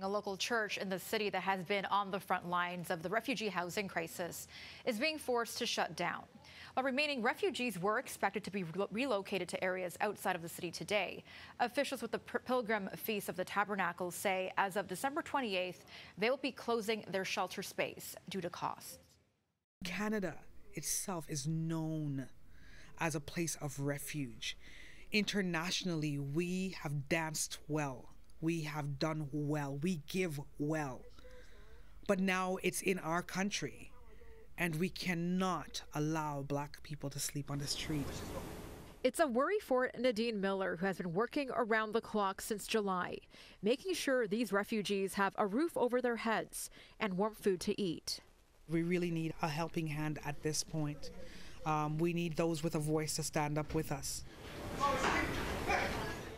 A local church in the city that has been on the front lines of the refugee housing crisis is being forced to shut down. While remaining refugees were expected to be relocated to areas outside of the city today, officials with the Pilgrim Feast of the Tabernacles say as of December 28th, they will be closing their shelter space due to costs. Canada itself is known as a place of refuge. Internationally, we have danced well. We have done well. We give well. But now it's in our country, and we cannot allow Black people to sleep on the street. It's a worry for Nadine Miller, who has been working around the clock since July, making sure these refugees have a roof over their heads and warm food to eat. We really need a helping hand at this point. We need those with a voice to stand up with us.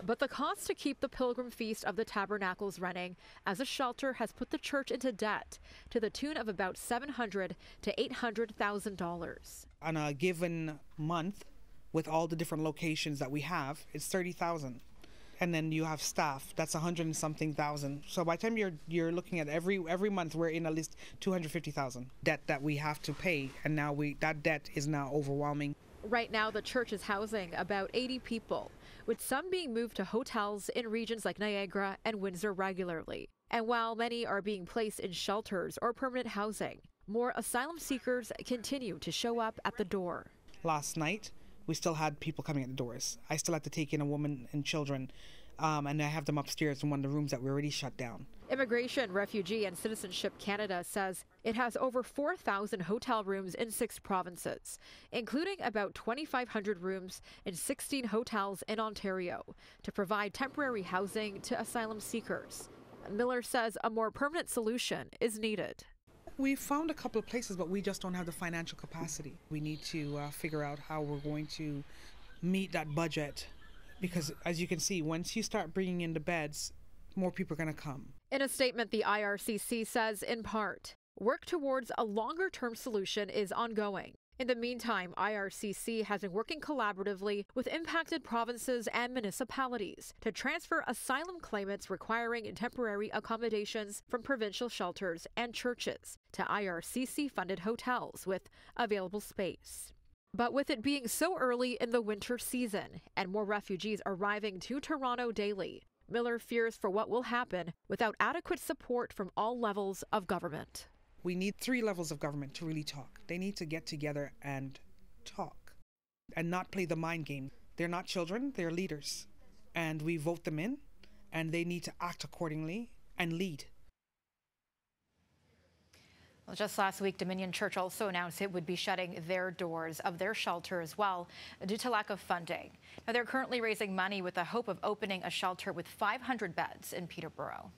But the cost to keep the Pilgrim Feast of the Tabernacles running as a shelter has put the church into debt to the tune of about $700,000 to $800,000. On a given month, with all the different locations that we have, it's $30,000. And then you have staff, that's $100 and something thousand. So by the time you're looking at every month, we're in at least $250,000 debt that we have to pay, and now that debt is now overwhelming. Right now, the church is housing about 80 people, with some being moved to hotels in regions like Niagara and Windsor regularly. And while many are being placed in shelters or permanent housing, more asylum seekers continue to show up at the door. Last night, we still had people coming at the doors. I still had to take in a woman and children, and I have them upstairs in one of the rooms that were already shut down. Immigration, Refugee and Citizenship Canada says it has over 4,000 hotel rooms in 6 provinces, including about 2,500 rooms in 16 hotels in Ontario, to provide temporary housing to asylum seekers. Miller says a more permanent solution is needed. We found a couple of places, but we just don't have the financial capacity. We need to figure out how we're going to meet that budget, because as you can see, once you start bringing in the beds, more people are going to come. In a statement, the IRCC says, in part, work towards a longer-term solution is ongoing. In the meantime, IRCC has been working collaboratively with impacted provinces and municipalities to transfer asylum claimants requiring temporary accommodations from provincial shelters and churches to IRCC-funded hotels with available space. But with it being so early in the winter season and more refugees arriving to Toronto daily, Miller fears for what will happen without adequate support from all levels of government. We need 3 levels of government to really talk. They need to get together and talk and not play the mind game. They're not children, they're leaders. And we vote them in, and they need to act accordingly and lead. Well, just last week, Dominion Church also announced it would be shutting their doors of their shelter as well due to lack of funding. Now, they're currently raising money with the hope of opening a shelter with 500 beds in Peterborough.